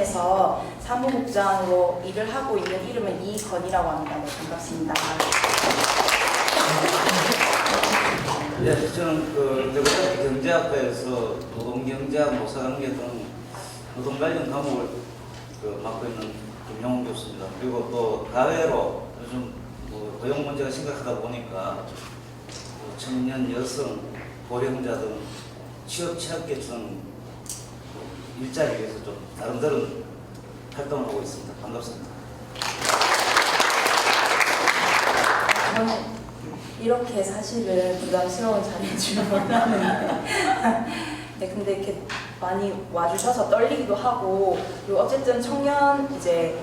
노동위원회에서 사무국장으로 일을 하고 있는 이름은 이건이라고 합니다. 네, 반갑습니다. 예, 저는 대구대학교 경제학과에서 노동경제학, 노사관계 등 노동 관련 과목을 맡고 있는 김용훈 교수입니다. 그리고 또 가외로 요즘 고용 문제가 심각하다 보니까 청년, 여성, 고령자 등 취업계층 일자리에 위해서 좀 나름대로 활동을 하고 있습니다. 반갑습니다. 저는 이렇게 사실은 부담스러운 자리인 줄 몰랐는데 네, 근데 이렇게 많이 와주셔서 떨리기도 하고, 그리고 어쨌든 청년 이제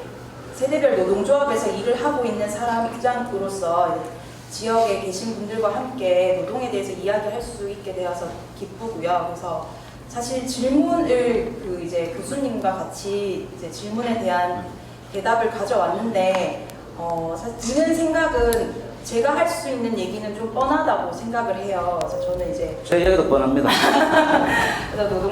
세대별 노동조합에서 일을 하고 있는 사람 입장으로서 지역에 계신 분들과 함께 노동에 대해서 이야기할 수 있게 되어서 기쁘고요. 그래서 사실 질문을 이제 교수님과 같이 이제 질문에 대한 대답을 가져왔는데 사실 드는 생각은 제가 할 수 있는 얘기는 좀 뻔하다고 생각을 해요. 그래서 저는 이제 제 얘기도 뻔합니다. 그래서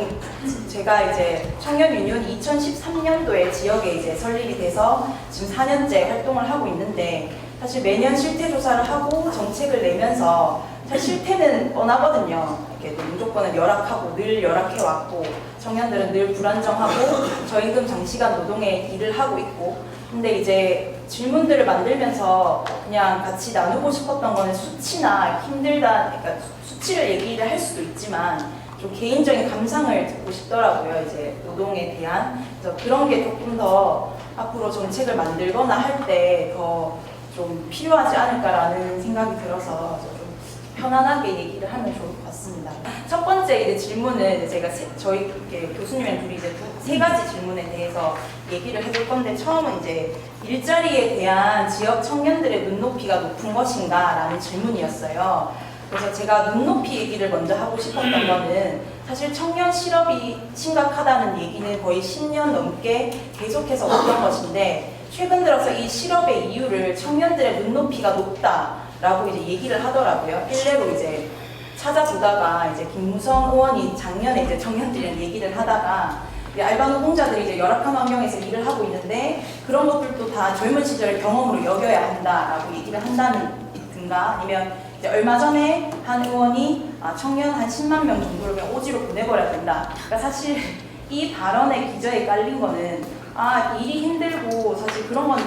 제가 이제 청년유니온이 2013년도에 지역에 이제 설립이 돼서 지금 4년째 활동을 하고 있는데, 사실 매년 실태 조사를 하고 정책을 내면서 사실 실태는 뻔하거든요. 이렇게 노동조건은 열악하고 늘 열악해왔고, 청년들은 늘 불안정하고 저임금 장시간 노동에 일을 하고 있고, 근데 이제 질문들을 만들면서 그냥 같이 나누고 싶었던 거는 수치나 힘들다, 그러니까 수치를 얘기를 할 수도 있지만 좀 개인적인 감상을 듣고 싶더라고요. 이제 노동에 대한. 그래서 그런 게 조금 더 앞으로 정책을 만들거나 할 때 더 좀 필요하지 않을까라는 생각이 들어서 좀 편안하게 얘기를 하면 좋을 것 같습니다. 첫 번째 이제 질문은 제가 저희 교수님이랑 둘이 이제 세 가지 질문에 대해서 얘기를 해볼 건데, 처음은 이제 일자리에 대한 지역 청년들의 눈높이가 높은 것인가라는 질문이었어요. 그래서 제가 눈높이 얘기를 먼저 하고 싶었던 거는, 사실 청년 실업이 심각하다는 얘기는 거의 10년 넘게 계속해서 왔던 것인데, 최근 들어서 이 실업의 이유를 청년들의 눈높이가 높다라고 이제 얘기를 하더라고요. 일례로 이제 찾아보다가 이제 김무성 의원이 작년에 이제 청년들이랑 얘기를 하다가 알바 노동자들이 이제 열악한 환경에서 일을 하고 있는데 그런 것들도 다 젊은 시절의 경험으로 여겨야 한다라고 얘기를 한다든가, 아니면 이제 얼마 전에 한 의원이 청년 한 10만 명 정도를 그냥 오지로 보내버려야 된다. 그러니까 사실 이 발언의 기저에 깔린 거는 일이 힘들고 사실 그런 건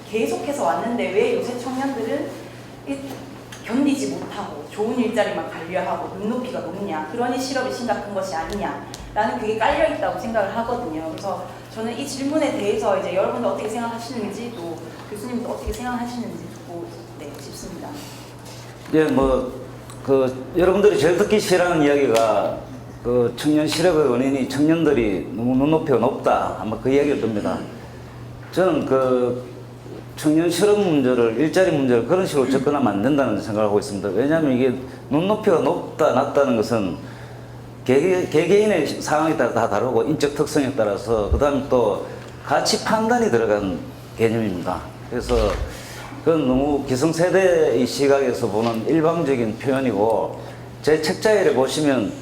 계속해서 왔는데 왜 요새 청년들은 견디지 못하고 좋은 일자리만 관리하고 눈높이가 높냐, 그러니 실업이 심각한 것이 아니냐라는 그게 깔려있다고 생각을 하거든요. 그래서 저는 이 질문에 대해서 이제 여러분들 어떻게 생각하시는지, 또 교수님도 어떻게 생각하시는지 듣고 싶습니다. 예, 여러분들이 제일 듣기 싫어하는 이야기가 청년 실업의 원인이 청년들이 너무 눈높이가 높다, 아마 그 이야기를 듭니다. 저는 청년 실업 문제를, 일자리 문제를 그런 식으로 접근하면 안 된다는 생각을 하고 있습니다. 왜냐하면 이게 눈높이가 높다, 낮다는 것은 개개인의 상황에 따라 다 다르고 인적 특성에 따라서, 그 다음에 또 가치 판단이 들어간 개념입니다. 그래서 그건 너무 기성세대의 시각에서 보는 일방적인 표현이고, 제 책자에 보시면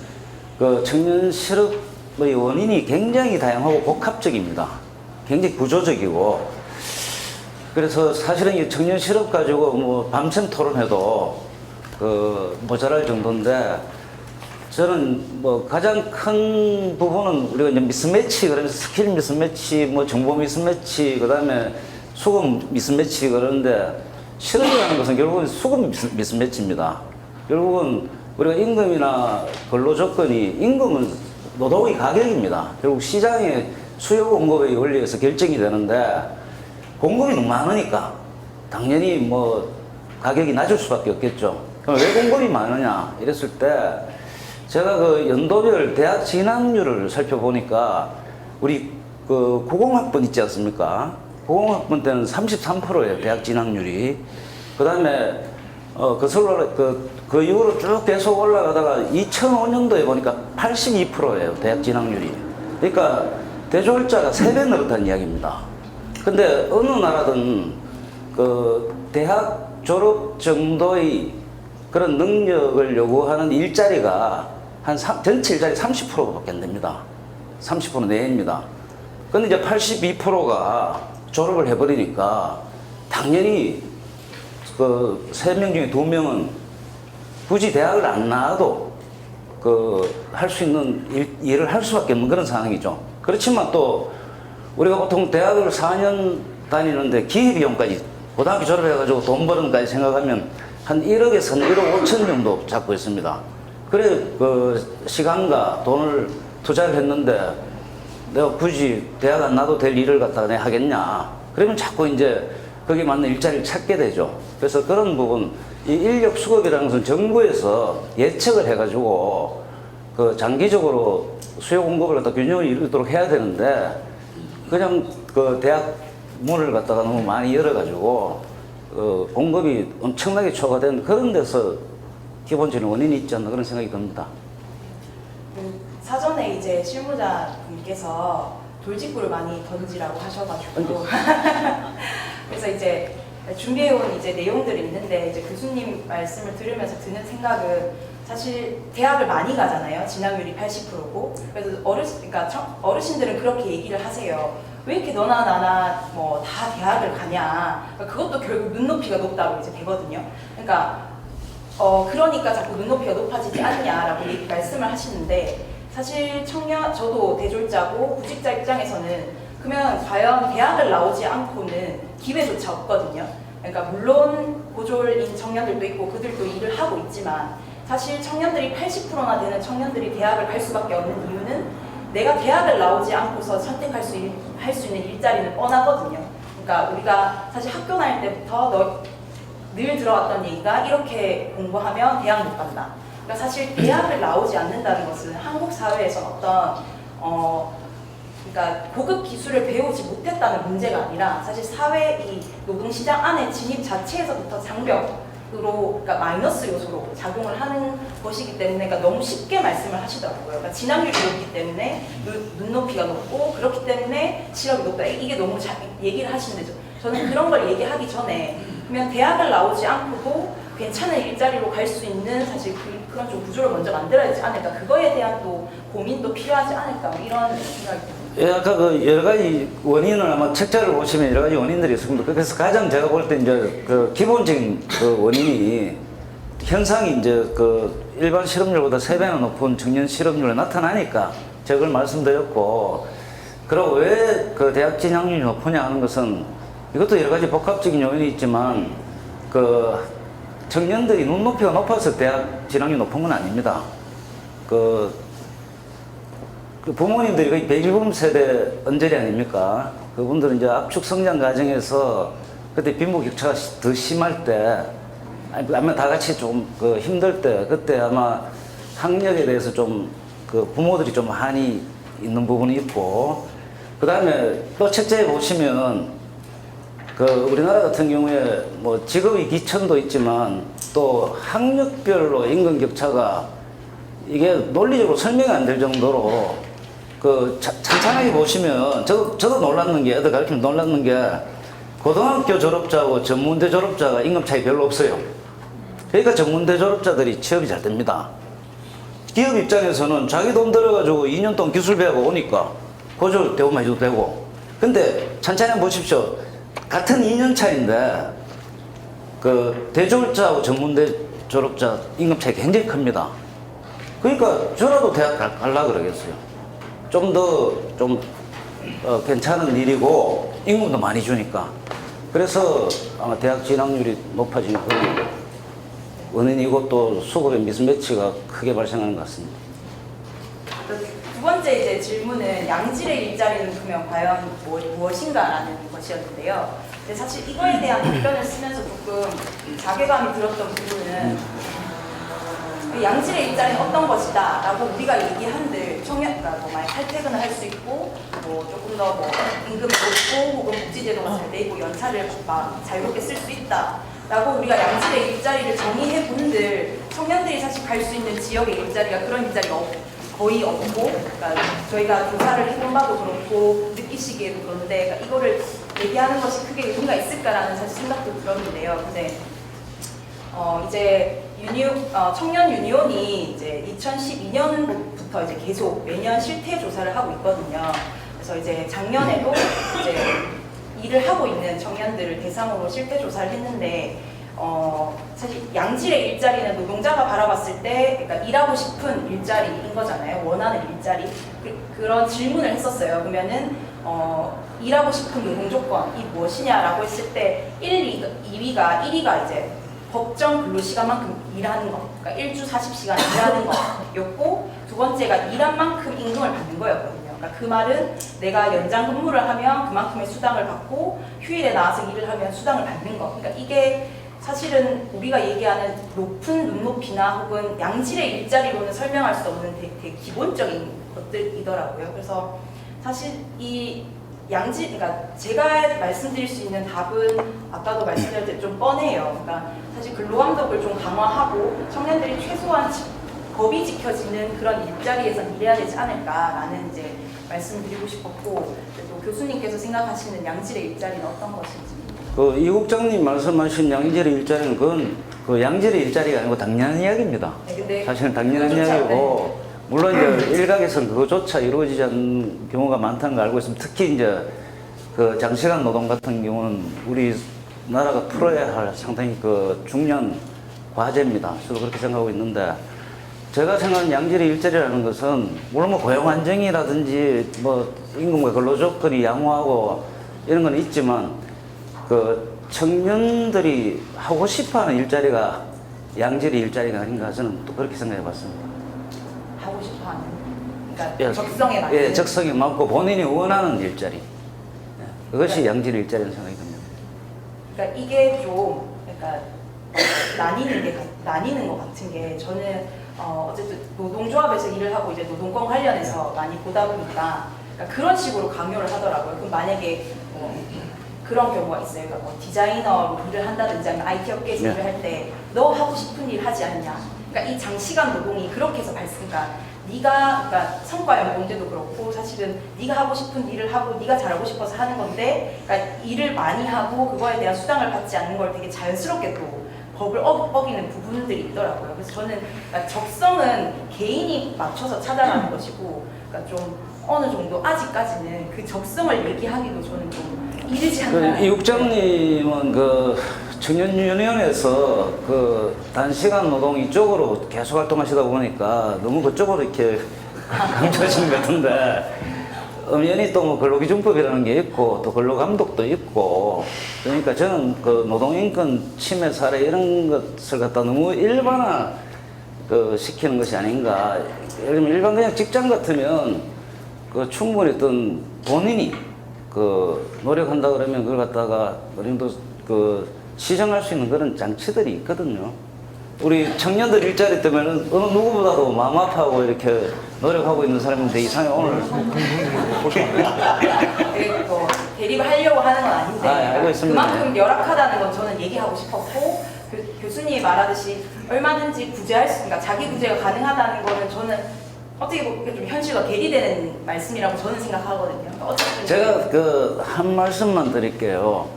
청년 실업의 원인이 굉장히 다양하고 복합적입니다. 굉장히 구조적이고, 그래서 사실은 이 청년 실업 가지고 밤샘 토론해도 모자랄 정도인데, 저는 가장 큰 부분은 우리가 이제 미스매치, 그러면서 스킬 미스매치, 정보 미스매치, 그 다음에 수급 미스매치 그러는데, 실업이라는 것은 결국은 수급 미스매치입니다. 결국은 우리가 임금이나 근로 조건이, 임금은 노동의 가격입니다. 결국 시장의 수요 공급의 원리에서 결정이 되는데, 공급이 너무 많으니까 당연히 가격이 낮을 수밖에 없겠죠. 그럼 왜 공급이 많으냐 이랬을 때, 제가 연도별 대학 진학률을 살펴보니까, 우리 90학번 있지 않습니까? 90학번 때는 33%예요, 대학 진학률이. 그 다음에 그 이후로 쭉 계속 올라가다가 2005년도에 보니까 82%예요, 대학 진학률이. 그러니까 대졸자가 3배 늘었다는 이야기입니다. 근데 어느 나라든 대학 졸업 정도의 그런 능력을 요구하는 일자리가 전체 일자리 30%밖에 안 됩니다. 30% 내외입니다. 근데 이제 82%가 졸업을 해버리니까 당연히 그 3명 중에 2명은 굳이 대학을 안 나와도 그 할 수 있는 일을 할 수밖에 없는 그런 상황이죠. 그렇지만 또 우리가 보통 대학을 4년 다니는데 기회비용까지 고등학교 졸업해가지고 돈 버는 까지 생각하면 한 1억에서 한 1억 5천 정도 잡고 있습니다. 그래 그 시간과 돈을 투자를 했는데 내가 굳이 대학 안 나도 될 일을 갖다가 내가 하겠냐. 그러면 자꾸 이제 거기에 맞는 일자리를 찾게 되죠. 그래서 그런 부분, 이 인력 수급이라는 것은 정부에서 예측을 해가지고 그 장기적으로 수요 공급을 갖다 균형을 이루도록 해야 되는데 그냥 그 대학 문을 갖다가 너무 많이 열어가지고 공급이 엄청나게 초과된 그런 데서 기본적인 원인이 있지 않나 그런 생각이 듭니다. 사전에 이제 실무자분께서 돌직구를 많이 던지라고 하셔가지고 그래서 이제 준비해온 이제 내용들이 있는데 이제 교수님 말씀을 들으면서 드는 생각은 사실 대학을 많이 가잖아요. 진학률이 80%고 그래서 어르신들은 그렇게 얘기를 하세요. 왜 이렇게 너나 나나 뭐 다 대학을 가냐. 그것도 결국 눈높이가 높다고 이제 되거든요. 그러니까 자꾸 눈높이가 높아지지 않냐라고 말씀을 하시는데 사실 저도 대졸자고 구직자 입장에서는 그러면 과연 대학을 나오지 않고는 기회조차 없거든요. 그러니까 물론 고졸인 청년들도 있고 그들도 일을 하고 있지만 사실 청년들이 80%나 되는 청년들이 대학을 갈 수밖에 없는 이유는 내가 대학을 나오지 않고서 선택할 수 있는 일자리는 뻔하거든요. 그러니까 우리가 사실 학교 다닐 때부터 늘 들어왔던 얘기가 이렇게 공부하면 대학 못 간다. 그러니까 사실 대학을 나오지 않는다는 것은 한국 사회에서 그러니까 고급 기술을 배우지 못했다는 문제가 아니라 사실 사회 이 노동시장 안에 진입 자체에서부터 장벽으로 그러니까 마이너스 요소로 작용을 하는 것이기 때문에 그러니까 너무 쉽게 말씀을 하시더라고요. 그러니까 진학률이 높기 때문에 눈높이가 높고 그렇기 때문에 실업이 높다. 이게 너무 얘기를 하시는데 저는 그런 걸 얘기하기 전에 그러면 대학을 나오지 않고도 괜찮은 일자리로 갈 수 있는 사실 그런 좀 구조를 먼저 만들어야 되지 않을까. 그거에 대한 또 고민도 필요하지 않을까. 뭐 이런 생각이 듭니다. 예, 아까 그 여러 가지 원인을 아마 책자를 보시면 여러 가지 원인들이 있습니다. 그래서 가장 제가 볼 때 이제 그 기본적인 그 원인이 현상이 이제 그 일반 실업률보다 3배나 높은 청년 실업률이 나타나니까 제가 그걸 말씀드렸고, 그리고 왜 그 대학 진학률이 높으냐 하는 것은 이것도 여러 가지 복합적인 요인이 있지만 그 청년들이 눈높이가 높아서 대학 진학률이 높은 건 아닙니다. 그 부모님들이 거의 베이비붐 세대 언저리 아닙니까? 그분들은 이제 압축 성장 과정에서 그때 빈부격차가 더 심할 때, 아마 다 같이 좀 그 힘들 때, 그때 아마 학력에 대해서 좀 그 부모들이 좀 한이 있는 부분이 있고, 그 다음에 또 책자에 보시면 그 우리나라 같은 경우에 뭐 직업의 기천도 있지만 또 학력별로 임금 격차가 이게 논리적으로 설명이 안 될 정도로 그 찬찬하게 보시면 저도 놀랐는 게, 애들 가르치면 놀랐는 게 고등학교 졸업자하고 전문대 졸업자가 임금 차이 별로 없어요. 그러니까 전문대 졸업자들이 취업이 잘 됩니다. 기업 입장에서는 자기 돈 들어가지고 2년 동안 기술 배우고 오니까 고졸 대우만 해줘도 되고, 근데 찬찬히 한번 보십시오. 같은 2년 차인데 그 대졸자하고 전문대 졸업자 임금 차이가 굉장히 큽니다. 그러니까 저라도 대학 가려고 그러겠어요. 좀 더 괜찮은 일이고 임금도 많이 주니까. 그래서 아마 대학 진학률이 높아지는 그런 원인이고 또 수급의 미스매치가 크게 발생하는 것 같습니다. 두 번째 이제 질문은 양질의 일자리는 그러면 과연 무엇인가라는 것이었는데요. 근데 사실 이거에 대한 답변을 쓰면서 조금 자괴감이 들었던 부분은 양질의 일자리는 어떤 것이다 라고 우리가 얘기한들 그러니까 뭐 많이 탈퇴근을 할 수 있고 뭐 조금 더 뭐 임금이 높고 혹은 복지제도가 잘 되고 연차를 막 자유롭게 쓸 수 있다 라고 우리가 양질의 일자리를 정의해 본들 청년들이 사실 갈 수 있는 지역의 일자리가 그런 일자리가 거의 없고, 그러니까 저희가 조사를 해본 바도 그렇고 느끼시기에도 그런데 그러니까 이거를 얘기하는 것이 크게 의미가 있을까라는 사실 생각도 들었는데요. 근데 이제 청년 유니온이 이제 2012년부터 이제 계속 매년 실태 조사를 하고 있거든요. 그래서 이제 작년에도 이제 일을 하고 있는 청년들을 대상으로 실태 조사를 했는데 사실 양질의 일자리는 노동자가 바라봤을 때 그러니까 일하고 싶은 일자리인 거잖아요. 원하는 일자리. 그런 질문을 했었어요. 그러면은 일하고 싶은 노동 조건이 무엇이냐라고 했을 때 2위가 이제 법정 근로시간만큼 일하는 거, 그러니까 일주 40시간 일하는 거였고, 두 번째가 일한 만큼 임금을 받는 거였거든요. 그러니까 그 말은 내가 연장 근무를 하면 그만큼의 수당을 받고 휴일에 나와서 일을 하면 수당을 받는 거. 그러니까 이게 사실은 우리가 얘기하는 높은 눈높이나 혹은 양질의 일자리로는 설명할 수 없는 되게 기본적인 것들이더라고요. 그래서 사실 이 그러니까 제가 말씀드릴 수 있는 답은 아까도 말씀드렸듯이 좀 뻔해요. 그러니까 사실 근로감독을 좀 강화하고 청년들이 최소한 법이 지켜지는 그런 일자리에서 일해야 되지 않을까라는 이제 말씀드리고 싶었고, 또 교수님께서 생각하시는 양질의 일자리는 어떤 것인지. 이 국장님 말씀하신 양질의 일자리는 그건 그 양질의 일자리가 아니고 당연한 이야기입니다. 네, 근데 사실은 당연한 이야기고, 물론 이제 일각에서는 그거조차 이루어지지 않는 경우가 많다는 걸 알고 있습니다. 특히 이제 그 장시간 노동 같은 경우는 우리나라가 풀어야 할 상당히 그 중요한 과제입니다. 저도 그렇게 생각하고 있는데, 제가 생각하는 양질의 일자리라는 것은 물론 뭐 고용 안정이라든지 뭐 임금과 근로 조건이 양호하고 이런 건 있지만, 그 청년들이 하고 싶어하는 일자리가 양질의 일자리가 아닌가, 저는 또 그렇게 생각해 봤습니다. 하고 싶어하는, 그러니까 적성에 맞는. 예, 적성에 맞고 본인이 원하는 일자리. 예, 그것이 양질의 일자리라는 생각이 듭니다. 그러니까 이게 좀 그러니까 나뉘는 것 같은 게, 저는 어쨌든 노동조합에서 일을 하고 이제 노동권 관련해서 많이 보다 보니까 그러니까 그런 식으로 강요를 하더라고요. 그럼 만약에 그런 경우가 있어요. 그러니까 뭐 디자이너로 일을 한다든지 아니면 IT 업계에서 일을 할 때 너 하고 싶은 일 하지 않냐. 그러니까 이 장시간 노동이 그렇게 해서 그러니까 그러니까 성과 연봉제도 그렇고 사실은 네가 하고 싶은 일을 하고 네가 잘하고 싶어서 하는 건데, 그러니까 일을 많이 하고 그거에 대한 수당을 받지 않는 걸 되게 자연스럽게 또 법을 어기는 부분들이 있더라고요. 그래서 저는 그러니까 적성은 개인이 맞춰서 찾아가는 것이고, 그러니까 좀 어느 정도 아직까지는 그 적성을 얘기하기도 저는 좀 이르지 않나. 이 국장님은 그 청년유니온에서 그 단시간 노동 이쪽으로 계속 활동하시다 보니까 너무 그쪽으로 이렇게 강조하시는 것 같은데, 엄연히 또 뭐 근로기준법이라는 게 있고 또 근로감독도 있고, 그러니까 저는 그 노동인권 침해 사례 이런 것을 갖다 너무 일반화 시키는 것이 아닌가. 예를 들면 일반 그냥 직장 같으면 그 충분히 어떤 본인이 노력한다 그러면 그걸 갖다가 어느 정도 시정할 수 있는 그런 장치들이 있거든요. 우리 청년들 일자리 때문에 어느 누구보다도 마음 아파하고 이렇게 노력하고 있는 사람인데 이상해 오늘 대립을 하려고 하는 건 아닌데 알고 있습니다. 그만큼 열악하다는 건 저는 얘기하고 싶었고, 교수님이 말하듯이 얼마든지 그러니까 자기 구제가 가능하다는 거는 저는 어떻게 보면 좀 현실과 대리되는 말씀이라고 저는 생각하거든요. 제가 한 말씀만 드릴게요.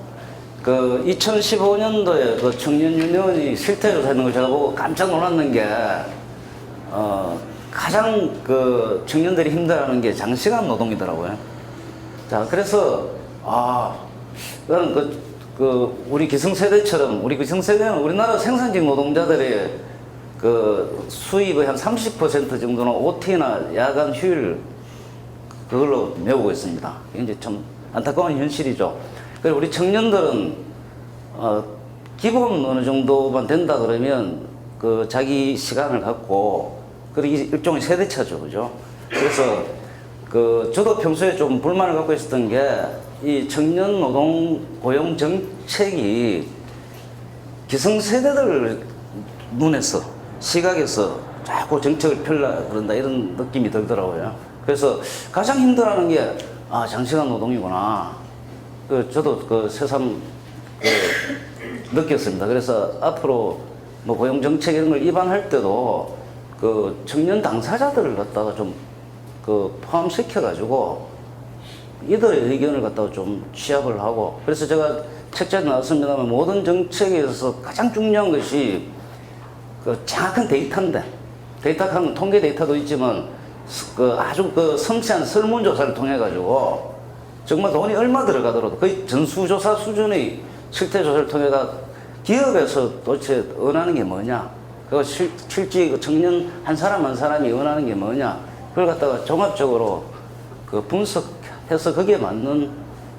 2015년도에 청년유니온이 실태조사하는 걸 제가 보고 깜짝 놀랐는 게, 가장 청년들이 힘들어하는 게 장시간 노동이더라고요. 자, 그래서, 나는 우리 기성세대처럼, 우리 기성세대는 우리나라 생산직 노동자들의 수입의 한 30% 정도는 OT나 야간 휴일 그걸로 메우고 있습니다. 이제 참 안타까운 현실이죠. 그리고 우리 청년들은 기본 어느 정도만 된다 그러면 자기 시간을 갖고, 그리고 일종의 세대차죠, 그죠? 그래서 저도 평소에 좀 불만을 갖고 있었던 게, 이 청년 노동 고용 정책이 기성세대들 눈에서, 시각에서 자꾸 정책을 펴려 그런다, 이런 느낌이 들더라고요. 그래서 가장 힘들어하는 게 장시간 노동이구나. 저도 새삼 느꼈습니다. 그래서 앞으로 뭐 고용 정책 이런 걸 입안할 때도 청년 당사자들을 갖다가 좀 포함시켜가지고 이들의 의견을 갖다가 좀 취합을 하고, 그래서 제가 책자에 나왔습니다만 모든 정책에 있어서 가장 중요한 것이 정확한 데이터인데, 데이터는 통계 데이터도 있지만 그 아주 그 섬세한 설문조사를 통해 가지고 정말 돈이 얼마 들어가더라도 거의 전수조사 수준의 실태조사를 통해가 기업에서 도대체 원하는 게 뭐냐, 그 실제 그 청년 한 사람 한 사람이 원하는 게 뭐냐, 그걸 갖다가 종합적으로 그 분석해서 거기에 맞는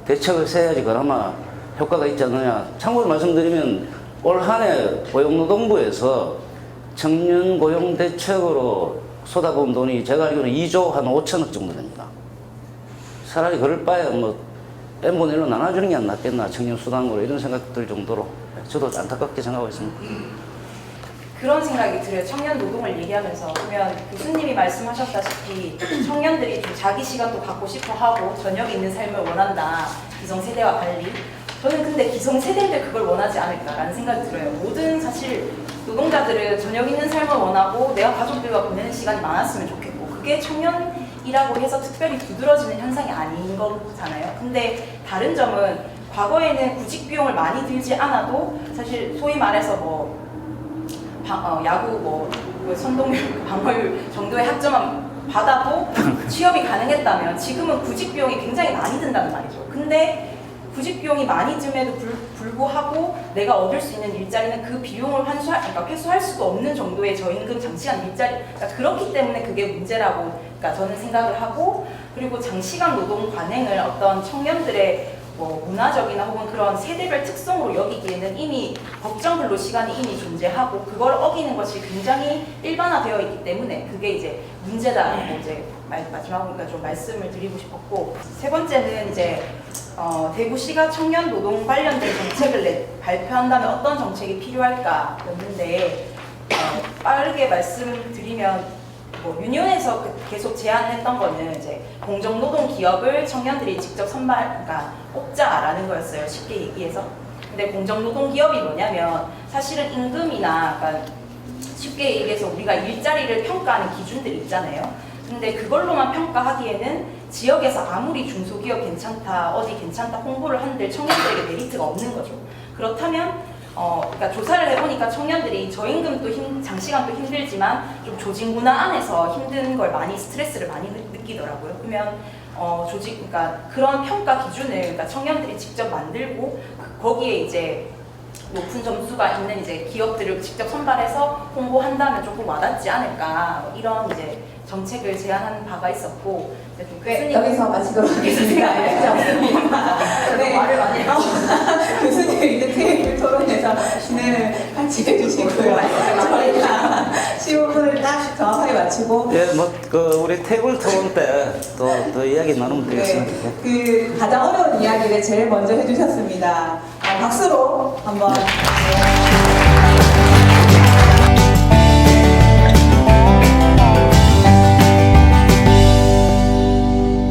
대책을 세야지 그나마 효과가 있지 않느냐. 참고로 말씀드리면 올 한 해 고용노동부에서 청년 고용 대책으로 쏟아부은 돈이 제가 알기로는 2조 한 5천억 정도 됩니다. 차라리 그럴 바에 뭐 n분의 1로 나눠주는 게 안 낫겠나, 청년 수당으로, 이런 생각 들 정도로 저도 안타깝게 생각하고 있습니다. 그런 생각이 들어요. 청년 노동을 얘기하면서 보면 교수님이 말씀하셨다시피 청년들이 좀 자기 시간도 갖고 싶어 하고 저녁 있는 삶을 원한다. 기성세대와 달리. 저는 근데 기성세대인데 그걸 원하지 않을까라는 생각이 들어요. 모든 사실 노동자들은 저녁 있는 삶을 원하고 내가 가족들과 보내는 시간이 많았으면 좋겠고, 그게 청년이라고 해서 특별히 두드러지는 현상이 아닌 거잖아요. 근데 다른 점은 과거에는 구직 비용을 많이 들지 않아도 사실 소위 말해서 뭐 야구 선동률, 방어율 정도의 학점만 받아도 취업이 가능했다면 지금은 구직 비용이 굉장히 많이 든다는 말이죠. 근데 구직 비용이 많이 듦에도 불구하고 내가 얻을 수 있는 일자리는 그 비용을 그러니까 회수할 수도 없는 정도의 저임금 장시간 일자리, 그러니까 그렇기 때문에 그게 문제라고, 그러니까 저는 생각을 하고, 그리고 장시간 노동 관행을 어떤 청년들의 뭐 문화적이나 혹은 그런 세대별 특성으로 여기기에는 이미 법정 근로 시간이 이미 존재하고 그걸 어기는 것이 굉장히 일반화되어 있기 때문에 그게 이제 문제다라고 이제 마지막으로 좀 말씀을 드리고 싶었고, 세 번째는 이제 대구시가 청년 노동 관련된 정책을 발표한다면 어떤 정책이 필요할까였는데, 빠르게 말씀드리면 뭐 유니온에서 계속 제안했던 거는 이제 공정노동 기업을 청년들이 직접 그러니까 뽑자라는 거였어요. 쉽게 얘기해서. 근데 공정노동 기업이 뭐냐면 사실은 임금이나, 그러니까 쉽게 얘기해서 우리가 일자리를 평가하는 기준들이 있잖아요. 근데 그걸로만 평가하기에는 지역에서 아무리 중소기업 괜찮다, 어디 괜찮다 홍보를 한들 청년들에게 메리트가 없는 거죠. 그렇다면 그러니까 조사를 해보니까 청년들이 저임금도 장시간도 힘들지만 좀 조직 문화 안에서 힘든 걸 많이, 스트레스를 많이 느끼더라고요. 그러면 그러니까 그런 평가 기준을 그러니까 청년들이 직접 만들고 거기에 이제 높은 점수가 있는 이제 기업들을 직접 선발해서 홍보한다면 조금 와닿지 않을까, 이런 이제 정책을 제안한 바가 있었고, 네, 여기서 마치도록 하겠습니다. 네, 말을 많이 해요. 교수님 이제 테이블 토론에서 진행을 같이 해주시고요. 저희가 15분을 딱 정확하게 마치고. 예, 뭐 그 우리 테이블 토론 때 또 이야기 나누면 되겠습니다. 네, 그 가장 어려운 이야기를 제일 먼저 해주셨습니다. 박수로 한번.